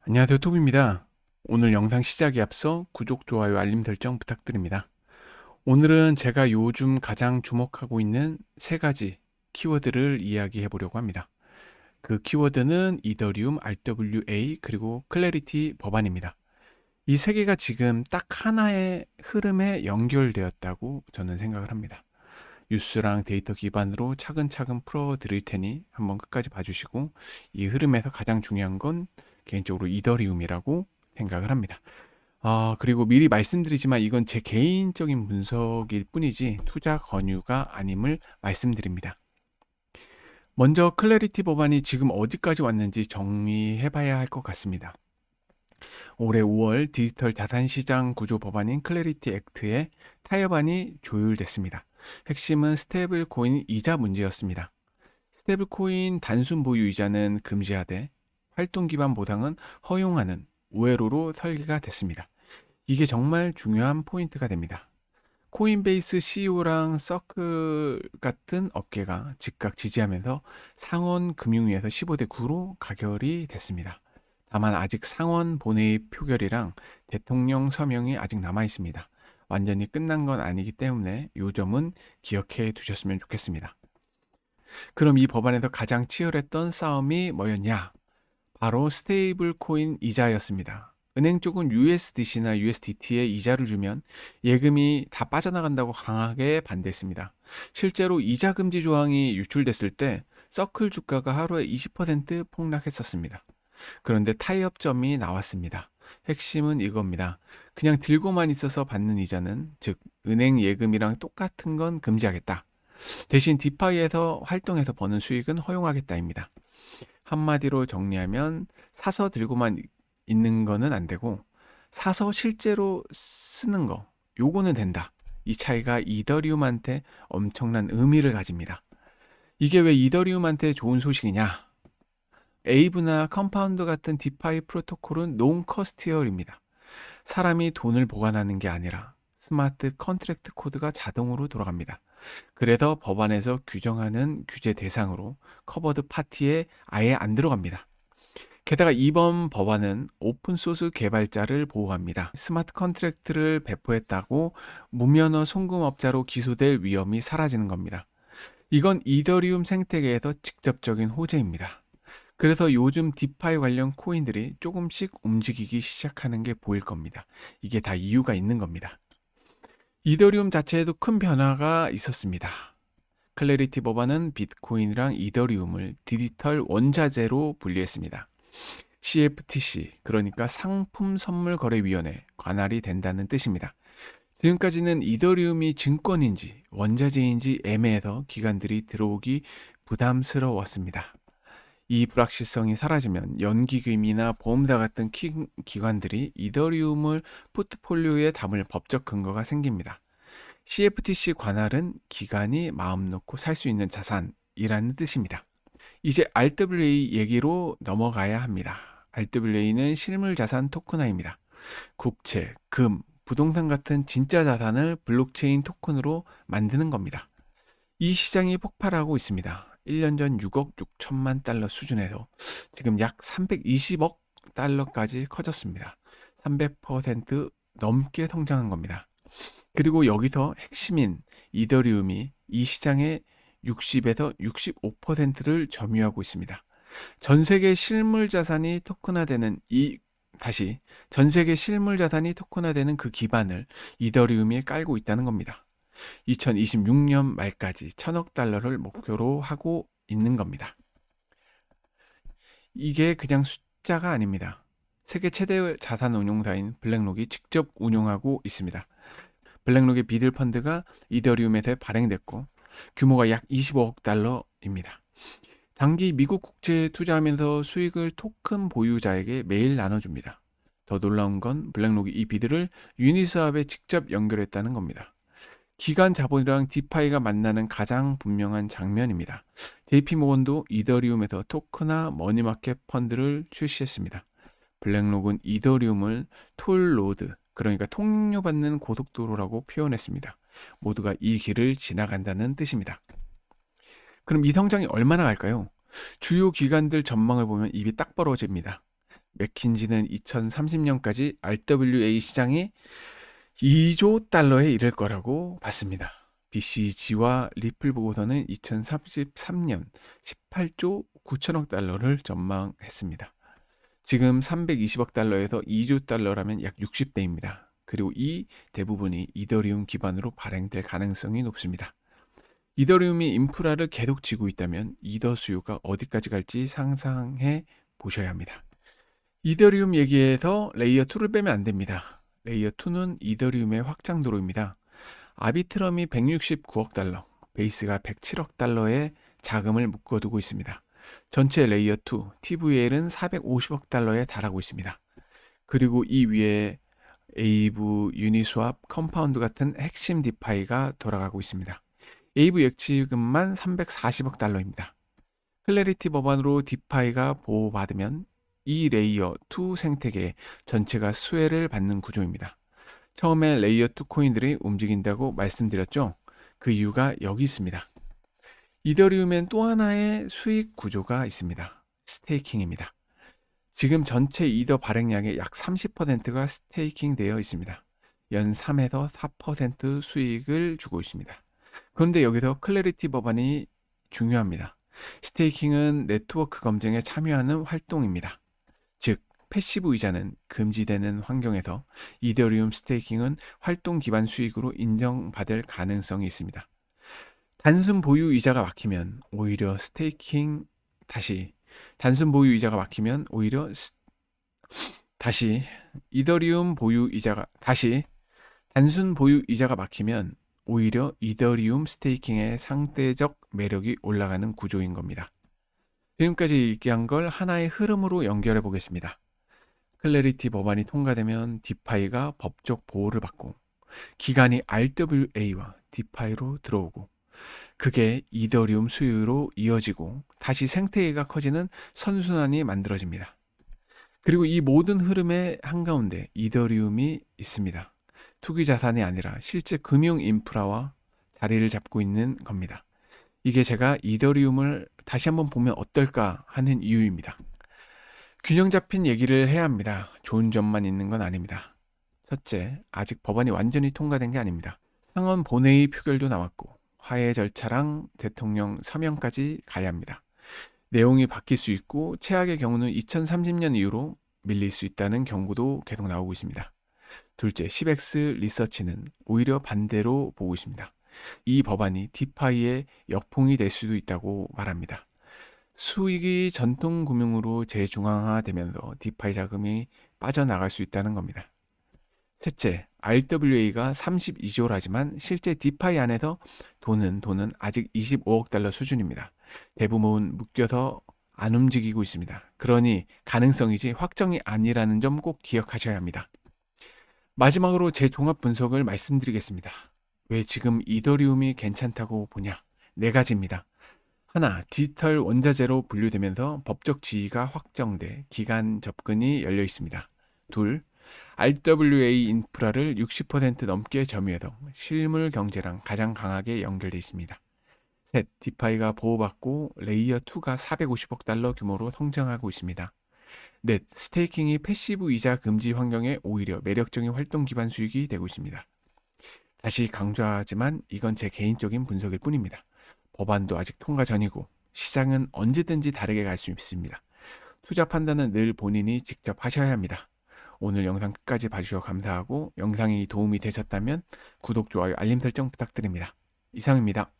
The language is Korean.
안녕하세요, 톱입니다. 오늘 영상 시작에 앞서 구독, 좋아요, 알림 설정 부탁드립니다. 오늘은 제가 요즘 가장 주목하고 있는 세 가지 키워드를 이야기해 보려고 합니다. 그 키워드는 이더리움, RWA, 그리고 클래리티 법안입니다. 이 세 개가 지금 딱 하나의 흐름에 연결되었다고 저는 생각을 합니다. 뉴스랑 데이터 기반으로 차근차근 풀어드릴 테니 한번 끝까지 봐주시고, 이 흐름에서 가장 중요한 건 개인적으로 이더리움이라고 생각을 합니다. 그리고 미리 말씀드리지만 이건 제 개인적인 분석일 뿐이지 투자 권유가 아님을 말씀드립니다. 먼저 클래리티 법안이 지금 어디까지 왔는지 정리해 봐야 할 것 같습니다. 올해 5월 디지털 자산시장 구조 법안인 클래리티 액트에 타협안이 조율됐습니다. 핵심은 스테이블 코인 이자 문제였습니다. 스테이블 코인 단순 보유 이자는 금지하되 활동 기반 보상은 허용하는 우회로로 설계가 됐습니다. 이게 정말 중요한 포인트가 됩니다. 코인베이스 CEO랑 서클 같은 업계가 즉각 지지하면서 상원 금융위에서 15대 9로 가결이 됐습니다. 다만 아직 상원 본회의 표결이랑 대통령 서명이 아직 남아 있습니다. 완전히 끝난 건 아니기 때문에 이 점은 기억해 두셨으면 좋겠습니다. 그럼 이 법안에서 가장 치열했던 싸움이 뭐였냐? 바로 스테이블 코인 이자였습니다. 은행 쪽은 USDC나 USDT에 이자를 주면 예금이 다 빠져나간다고 강하게 반대했습니다. 실제로 이자 금지 조항이 유출됐을 때 서클 주가가 하루에 20% 폭락했었습니다. 그런데 타협점이 나왔습니다. 핵심은 이겁니다. 그냥 들고만 있어서 받는 이자는, 즉 은행 예금이랑 똑같은 건 금지하겠다. 대신 디파이에서 활동해서 버는 수익은 허용하겠다입니다. 한마디로 정리하면 사서 들고만 있는 거는 안 되고 사서 실제로 쓰는 거, 요거는 된다. 이 차이가 이더리움한테 엄청난 의미를 가집니다. 이게 왜 이더리움한테 좋은 소식이냐? 에이브나 컴파운드 같은 디파이 프로토콜은 논커스티얼입니다. 사람이 돈을 보관하는 게 아니라 스마트 컨트랙트 코드가 자동으로 돌아갑니다. 그래서 법안에서 규정하는 규제 대상으로 커버드 파티에 아예 안 들어갑니다. 게다가 이번 법안은 오픈소스 개발자를 보호합니다. 스마트 컨트랙트를 배포했다고 무면허 송금업자로 기소될 위험이 사라지는 겁니다. 이건 이더리움 생태계에서 직접적인 호재입니다. 그래서 요즘 디파이 관련 코인들이 조금씩 움직이기 시작하는 게 보일 겁니다. 이게 다 이유가 있는 겁니다. 이더리움 자체에도 큰 변화가 있었습니다. 클래리티 법안은 비트코인이랑 이더리움을 디지털 원자재로 분리했습니다. CFTC, 그러니까 상품선물거래위원회 관할이 된다는 뜻입니다. 지금까지는 이더리움이 증권인지 원자재인지 애매해서 기관들이 들어오기 부담스러웠습니다. 이 불확실성이 사라지면 연기금이나 보험사 같은 기관들이 이더리움을 포트폴리오에 담을 법적 근거가 생깁니다. CFTC 관할은 기관이 마음 놓고 살 수 있는 자산이라는 뜻입니다. 이제 RWA 얘기로 넘어가야 합니다. RWA는 실물자산 토큰화입니다. 국채, 금, 부동산 같은 진짜 자산을 블록체인 토큰으로 만드는 겁니다. 이 시장이 폭발하고 있습니다. 1년 전 6억 6천만 달러 수준에서 지금 약 320억 달러까지 커졌습니다. 300% 넘게 성장한 겁니다. 그리고 여기서 핵심인 이더리움이 이 시장의 60에서 65%를 점유하고 있습니다. 전 세계 실물 자산이 토큰화되는 전 세계 실물 자산이 토큰화되는 그 기반을 이더리움이 깔고 있다는 겁니다. 2026년 말까지 1000억 달러를 목표로 하고 있는 겁니다. 이게 그냥 숫자가 아닙니다. 세계 최대 자산 운용사인 블랙록이 직접 운용하고 있습니다. 블랙록의 비들 펀드가 이더리움에서 발행됐고 규모가 약 25억 달러입니다. 단기 미국 국채에 투자하면서 수익을 토큰 보유자에게 매일 나눠줍니다. 더 놀라운 건 블랙록이 이 비들을 유니스왑에 직접 연결했다는 겁니다. 기관 자본이랑 디파이가 만나는 가장 분명한 장면입니다. JP모건도 이더리움에서 토크나 머니마켓 펀드를 출시했습니다. 블랙록은 이더리움을 톨로드, 그러니까 통행료받는 고속도로라고 표현했습니다. 모두가 이 길을 지나간다는 뜻입니다. 그럼 이 성장이 얼마나 갈까요? 주요 기관들 전망을 보면 입이 딱 벌어집니다. 맥킨지는 2030년까지 RWA 시장이 2조 달러에 이를 거라고 봤습니다. BCG와 리플 보고서는 2033년 18조 9천억 달러를 전망했습니다. 지금 320억 달러에서 2조 달러라면 약 60배입니다. 그리고 이 대부분이 이더리움 기반으로 발행될 가능성이 높습니다. 이더리움이 인프라를 계속 쥐고 있다면 이더 수요가 어디까지 갈지 상상해 보셔야 합니다. 이더리움 얘기에서 레이어 2를 빼면 안 됩니다. 레이어 2는 이더리움의 확장도로입니다. 아비트럼이 169억 달러, 베이스가 107억 달러의 자금을 묶어두고 있습니다. 전체 레이어 2, TVL은 450억 달러에 달하고 있습니다. 그리고 이 위에 에이브, 유니스왑, 컴파운드 같은 핵심 디파이가 돌아가고 있습니다. 에이브 예치금만 340억 달러입니다. 클래리티 법안으로 디파이가 보호받으면 이 레이어 2 생태계 전체가 수혜를 받는 구조입니다. 처음에 레이어 2 코인들이 움직인다고 말씀드렸죠? 그 이유가 여기 있습니다. 이더리움엔 또 하나의 수익 구조가 있습니다. 스테이킹입니다. 지금 전체 이더 발행량의 약 30%가 스테이킹 되어 있습니다. 연 3에서 4% 수익을 주고 있습니다. 그런데 여기서 클래리티 법안이 중요합니다. 스테이킹은 네트워크 검증에 참여하는 활동입니다. 즉, 패시브 이자는 금지되는 환경에서 이더리움 스테이킹은 활동 기반 수익으로 인정받을 가능성이 있습니다. 단순 보유 이자가 막히면 오히려 단순 보유 이자가 막히면 오히려 단순 보유 이자가 막히면 오히려 이더리움 스테이킹의 상대적 매력이 올라가는 구조인 겁니다. 지금까지 얘기한 걸 하나의 흐름으로 연결해 보겠습니다. 클래리티 법안이 통과되면 디파이가 법적 보호를 받고 기간이 RWA와 디파이로 들어오고 그게 이더리움 수요로 이어지고 다시 생태계가 커지는 선순환이 만들어집니다. 그리고 이 모든 흐름의 한가운데 이더리움이 있습니다. 투기 자산이 아니라 실제 금융 인프라와 자리를 잡고 있는 겁니다. 이게 제가 이더리움을 다시 한번 보면 어떨까 하는 이유입니다. 균형 잡힌 얘기를 해야 합니다. 좋은 점만 있는 건 아닙니다. 첫째, 아직 법안이 완전히 통과된 게 아닙니다. 상원 본회의 표결도 남았고 화해 절차랑 대통령 서명까지 가야 합니다. 내용이 바뀔 수 있고 최악의 경우는 2030년 이후로 밀릴 수 있다는 경고도 계속 나오고 있습니다. 둘째, 시벡스 리서치는 오히려 반대로 보고 있습니다. 이 법안이 디파이의 역풍이 될 수도 있다고 말합니다. 수익이 전통금융으로 재중앙화되면서 디파이 자금이 빠져나갈 수 있다는 겁니다. 셋째, RWA가 32조라지만 실제 디파이 안에서 돈은 아직 25억 달러 수준입니다. 대부분 묶여서 안 움직이고 있습니다. 그러니 가능성이지 확정이 아니라는 점 꼭 기억하셔야 합니다. 마지막으로 제 종합 분석을 말씀드리겠습니다. 왜 지금 이더리움이 괜찮다고 보냐? 네 가지입니다. 하나, 디지털 원자재로 분류되면서 법적 지위가 확정돼 기간 접근이 열려 있습니다. 둘, RWA 인프라를 60% 넘게 점유해서 실물 경제랑 가장 강하게 연결돼 있습니다. 셋, 디파이가 보호받고 레이어 2가 450억 달러 규모로 성장하고 있습니다. 넷, 스테이킹이 패시브 이자 금지 환경에 오히려 매력적인 활동 기반 수익이 되고 있습니다. 다시 강조하지만 이건 제 개인적인 분석일 뿐입니다. 법안도 아직 통과 전이고 시장은 언제든지 다르게 갈 수 있습니다. 투자 판단은 늘 본인이 직접 하셔야 합니다. 오늘 영상 끝까지 봐주셔서 감사하고 영상이 도움이 되셨다면 구독, 좋아요, 알림 설정 부탁드립니다. 이상입니다.